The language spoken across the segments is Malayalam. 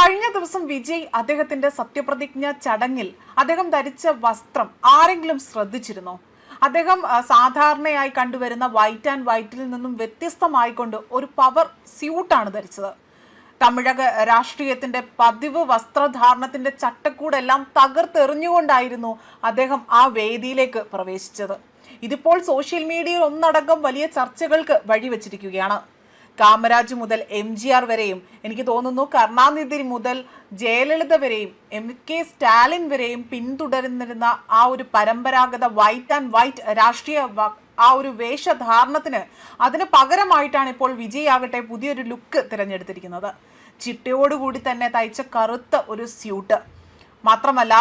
കഴിഞ്ഞ ദിവസം വിജയ് അദ്ദേഹത്തിന്റെ സത്യപ്രതിജ്ഞ ചടങ്ങിൽ അദ്ദേഹം ധരിച്ച വസ്ത്രം ആരെങ്കിലും ശ്രദ്ധിച്ചിരുന്നോ? അദ്ദേഹം സാധാരണയായി കണ്ടുവരുന്ന വൈറ്റ് ആൻഡ് വൈറ്റിൽ നിന്നും വ്യത്യസ്തമായിക്കൊണ്ട് ഒരു പവർ സ്യൂട്ടാണ് ധരിച്ചത്. തമിഴക രാഷ്ട്രീയത്തിന്റെ പതിവ് വസ്ത്രധാരണത്തിന്റെ ചട്ടക്കൂടെല്ലാം തകർത്തെറിഞ്ഞുകൊണ്ടായിരുന്നു അദ്ദേഹം ആ വേദിയിലേക്ക് പ്രവേശിച്ചത്. ഇതിപ്പോൾ സോഷ്യൽ മീഡിയയിൽ ഒന്നടങ്കം വലിയ ചർച്ചകൾക്ക് വഴിവെച്ചിരിക്കുകയാണ്. കാമരാജ് മുതൽ MGR വരെയും, എനിക്ക് തോന്നുന്നു കരുണാനിധി മുതൽ ജയലളിത വരെയും MK സ്റ്റാലിൻ വരെയും പിന്തുടരുന്നിരുന്ന ആ ഒരു പരമ്പരാഗത വൈറ്റ് ആൻഡ് വൈറ്റ് രാഷ്ട്രീയ ആ ഒരു വേഷധാരണത്തിന് അതിന് പകരമായിട്ടാണ് ഇപ്പോൾ വിജയ് ആകട്ടെ പുതിയൊരു ലുക്ക് തിരഞ്ഞെടുത്തിരിക്കുന്നത്. ചിട്ടയോടുകൂടി തന്നെ തയ്ച്ച കറുത്ത ഒരു സ്യൂട്ട് മാത്രമല്ല,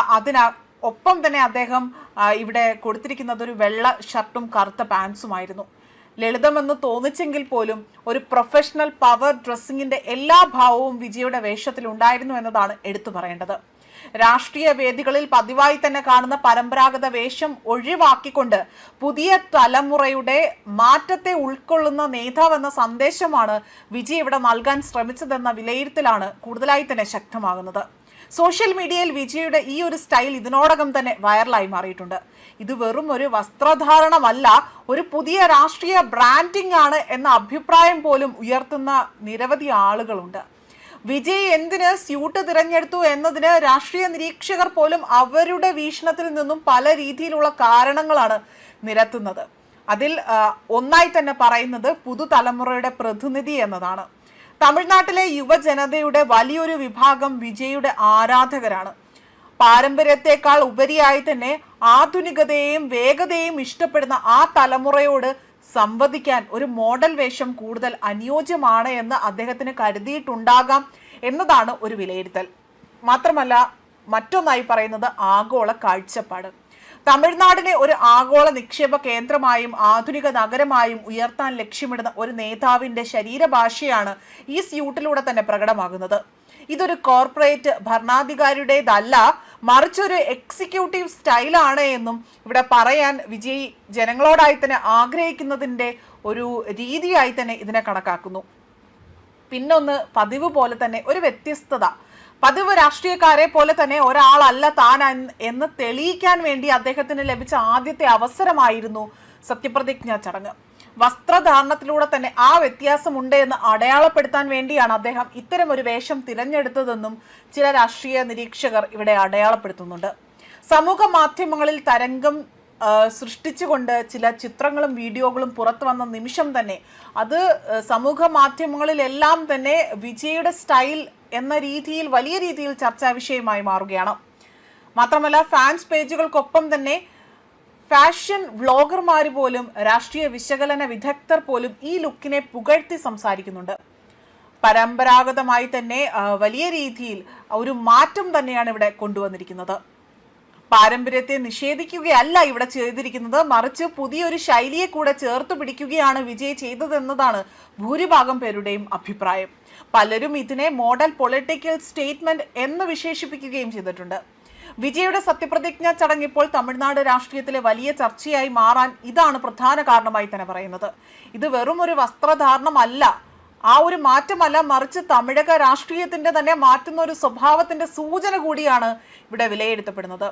ഒപ്പം തന്നെ അദ്ദേഹം ഇവിടെ കൊടുത്തിരിക്കുന്നത് ഒരു വെള്ള ഷർട്ടും കറുത്ത പാൻസുമായിരുന്നു. ലളിതമെന്ന് തോന്നിച്ചെങ്കിൽ പോലും ഒരു പ്രൊഫഷണൽ പവർ ഡ്രസ്സിങ്ങിന്റെ എല്ലാ ഭാവവും വിജയുടെ വേഷത്തിൽ ഉണ്ടായിരുന്നു എന്നതാണ് എടുത്തു പറയേണ്ടത്. രാഷ്ട്രീയ വേദികളിൽ പതിവായി തന്നെ കാണുന്ന പരമ്പരാഗത വേഷം ഒഴിവാക്കിക്കൊണ്ട് പുതിയ തലമുറയുടെ മാറ്റത്തെ ഉൾക്കൊള്ളുന്ന നേതാവെന്ന സന്ദേശമാണ് വിജയ് ഇവിടെ നൽകാൻ ശ്രമിച്ചതെന്ന വിലയിരുത്തലാണ് കൂടുതലായി തന്നെ ശക്തമാകുന്നത്. സോഷ്യൽ മീഡിയയിൽ വിജയുടെ ഈ ഒരു സ്റ്റൈൽ ഇതിനോടകം തന്നെ വൈറലായി മാറിയിട്ടുണ്ട്. ഇത് വെറും ഒരു വസ്ത്രധാരണമല്ല, ഒരു പുതിയ രാഷ്ട്രീയ ബ്രാൻഡിംഗ് ആണ് എന്ന അഭിപ്രായം പോലും ഉയർത്തുന്ന നിരവധി ആളുകളുണ്ട്. വിജയ് എന്തിന് സ്യൂട്ട് തിരഞ്ഞെടുത്തു എന്നതിന് രാഷ്ട്രീയ നിരീക്ഷകർ പോലും അവരുടെ വീക്ഷണത്തിൽ നിന്നും പല രീതിയിലുള്ള കാരണങ്ങളാണ് നിരത്തുന്നത്. അതിൽ ഒന്നായി തന്നെ പറയുന്നത് പുതുതലമുറയുടെ പ്രതിനിധി എന്നതാണ്. തമിഴ്നാട്ടിലെ യുവജനതയുടെ വലിയൊരു വിഭാഗം വിജയുടെ ആരാധകരാണ്. പാരമ്പര്യത്തെക്കാൾ ഉപരിയായി തന്നെ ആധുനികതയെയും വേഗതയെയും ഇഷ്ടപ്പെടുന്ന ആ തലമുറയോട് സംവദിക്കാൻ ഒരു മോഡൽ വേഷം കൂടുതൽ അനുയോജ്യമാണ് എന്ന് അദ്ദേഹത്തിന് കരുതിയിട്ടുണ്ടാകാം എന്നതാണ് ഒരു വിലയിരുത്തൽ. മാത്രമല്ല, മറ്റൊന്നായി പറയുന്നത് ആഗോള കാഴ്ചപ്പാട്. തമിഴ്നാടിനെ ഒരു ആഗോള നിക്ഷേപ കേന്ദ്രമായും ആധുനിക നഗരമായും ഉയർത്താൻ ലക്ഷ്യമിടുന്ന ഒരു നേതാവിന്റെ ശരീരഭാഷയാണ് ഈ സ്യൂട്ടിലൂടെ തന്നെ പ്രകടമാകുന്നത്. ഇതൊരു കോർപ്പറേറ്റ് ഭരണാധികാരിയുടേതല്ല, മറിച്ചൊരു എക്സിക്യൂട്ടീവ് സ്റ്റൈലാണ് എന്നും ഇവിടെ പറയാൻ വിജയ് ജനങ്ങളോടായി തന്നെ ആഗ്രഹിക്കുന്നതിൻ്റെ ഒരു രീതിയായി തന്നെ ഇതിനെ കണക്കാക്കുന്നു. പിന്നൊന്ന്, പതിവ് പോലെ തന്നെ ഒരു വ്യത്യസ്തത. പതിവ് രാഷ്ട്രീയക്കാരെ പോലെ തന്നെ ഒരാളല്ല താൻ എന്ന് തെളിയിക്കാൻ വേണ്ടി അദ്ദേഹത്തിന് ലഭിച്ച ആദ്യത്തെ അവസരമായിരുന്നു സത്യപ്രതിജ്ഞാ ചടങ്ങ്. വസ്ത്രധാരണത്തിലൂടെ തന്നെ ആ വ്യത്യാസമുണ്ട് എന്ന് അടയാളപ്പെടുത്താൻ വേണ്ടിയാണ് അദ്ദേഹം ഇത്തരം ഒരു വേഷം തിരഞ്ഞെടുത്തതെന്നും ചില രാഷ്ട്രീയ നിരീക്ഷകർ ഇവിടെ അടയാളപ്പെടുത്തുന്നുണ്ട്. സമൂഹ മാധ്യമങ്ങളിൽ തരംഗം സൃഷ്ടിച്ചുകൊണ്ട് ചില ചിത്രങ്ങളും വീഡിയോകളും പുറത്തു വന്ന നിമിഷം തന്നെ അത് സമൂഹ മാധ്യമങ്ങളിലെല്ലാം തന്നെ വിജയുടെ സ്റ്റൈൽ എന്ന രീതിയിൽ വലിയ രീതിയിൽ ചർച്ചാ വിഷയമായി മാറുകയാണ്. മാത്രമല്ല, ഫാൻസ് പേജുകൾക്കൊപ്പം തന്നെ ഫാഷൻ വ്ളോഗർമാർ പോലും രാഷ്ട്രീയ വിശകലന വിദഗ്ധർ പോലും ഈ ലുക്കിനെ പുകഴ്ത്തി സംസാരിക്കുന്നുണ്ട്. പരമ്പരാഗതമായി തന്നെ വലിയ രീതിയിൽ ഒരു മാറ്റം തന്നെയാണ് ഇവിടെ കൊണ്ടുവന്നിരിക്കുന്നത്. പാരമ്പര്യത്തെ നിഷേധിക്കുകയല്ല ഇവിടെ ചെയ്തിരിക്കുന്നത്, മറിച്ച് പുതിയൊരു ശൈലിയെ കൂടെ ചേർത്ത് പിടിക്കുകയാണ് വിജയ് ചെയ്തതെന്നതാണ് ഭൂരിഭാഗം പേരുടെയും അഭിപ്രായം. പലരും ഇതിനെ മോഡൽ പൊളിറ്റിക്കൽ സ്റ്റേറ്റ്മെന്റ് എന്ന് വിശേഷിപ്പിക്കുകയും ചെയ്തിട്ടുണ്ട്. വിജയുടെ സത്യപ്രതിജ്ഞാ ചടങ്ങ് ഇപ്പോൾ തമിഴ്നാട് രാഷ്ട്രീയത്തിലെ വലിയ ചർച്ചയായി മാറാൻ ഇതാണ് പ്രധാന കാരണമായി തന്നെ പറയുന്നത്. ഇത് വെറും ഒരു വസ്ത്രധാരണമല്ല, ആ ഒരു മാറ്റമല്ല, മറിച്ച് തമിഴക രാഷ്ട്രീയത്തിന്റെ തന്നെ മാറ്റുന്ന ഒരു സ്വഭാവത്തിന്റെ സൂചന കൂടിയാണ് ഇവിടെ വിലയിരുത്തപ്പെടുന്നത്.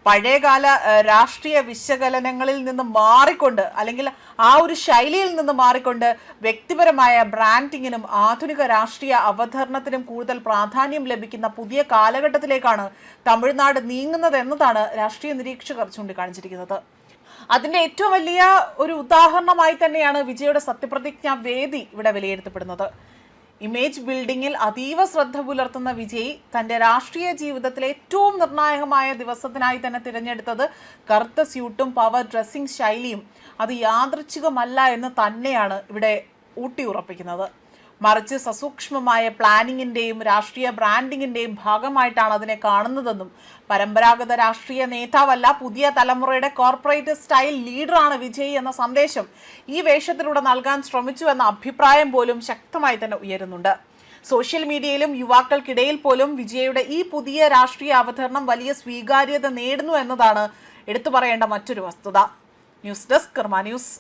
പഴയകാല രാഷ്ട്രീയ വിശകലനങ്ങളിൽ നിന്ന് മാറിക്കൊണ്ട്, അല്ലെങ്കിൽ ആ ഒരു ശൈലിയിൽ നിന്ന് മാറിക്കൊണ്ട് വ്യക്തിപരമായ ബ്രാൻഡിങ്ങിനും ആധുനിക രാഷ്ട്രീയ അവതരണത്തിനും കൂടുതൽ പ്രാധാന്യം ലഭിക്കുന്ന പുതിയ കാലഘട്ടത്തിലേക്കാണ് തമിഴ്നാട് നീങ്ങുന്നത് എന്നതാണ് രാഷ്ട്രീയ നിരീക്ഷകർ ചൂണ്ടിക്കാണിച്ചിരിക്കുന്നത്. അതിന്റെ ഏറ്റവും വലിയ ഒരു ഉദാഹരണമായി തന്നെയാണ് വിജയുടെ സത്യപ്രതിജ്ഞാ വേദി ഇവിടെ വിലയിരുത്തപ്പെടുന്നത്. ഇമേജ് ബിൽഡിങ്ങിൽ അതീവ ശ്രദ്ധ പുലർത്തുന്ന വിജയ് തൻ്റെ രാഷ്ട്രീയ ജീവിതത്തിലെ ഏറ്റവും നിർണായകമായ ദിവസത്തിനായി തന്നെ തിരഞ്ഞെടുത്തത് കറുത്ത സ്യൂട്ടും പവർ ഡ്രസ്സിംഗ് ശൈലിയും അത് യാദൃച്ഛികമല്ല എന്ന് തന്നെയാണ് ഇവിടെ ഊട്ടിയുറപ്പിക്കുന്നത്. മറിച്ച് സസൂക്ഷ്മമായ പ്ലാനിങ്ങിൻ്റെയും രാഷ്ട്രീയ ബ്രാൻഡിങ്ങിൻ്റെയും ഭാഗമായിട്ടാണ് അതിനെ കാണുന്നതെന്നും പരമ്പരാഗത രാഷ്ട്രീയ നേതാവല്ല, പുതിയ തലമുറയുടെ കോർപ്പറേറ്റ് സ്റ്റൈൽ ലീഡറാണ് വിജയ് എന്ന സന്ദേശം ഈ വേഷത്തിലൂടെ നൽകാൻ ശ്രമിച്ചു എന്ന അഭിപ്രായം പോലും ശക്തമായി തന്നെ ഉയരുന്നുണ്ട്. സോഷ്യൽ മീഡിയയിലും യുവാക്കൾക്കിടയിൽ പോലും വിജയുടെ ഈ പുതിയ രാഷ്ട്രീയ അവതരണം വലിയ സ്വീകാര്യത നേടുന്നു എന്നതാണ് എടുത്തു പറയേണ്ട മറ്റൊരു വസ്തുത. ന്യൂസ് ഡെസ്ക് കർമ്മ ന്യൂസ്.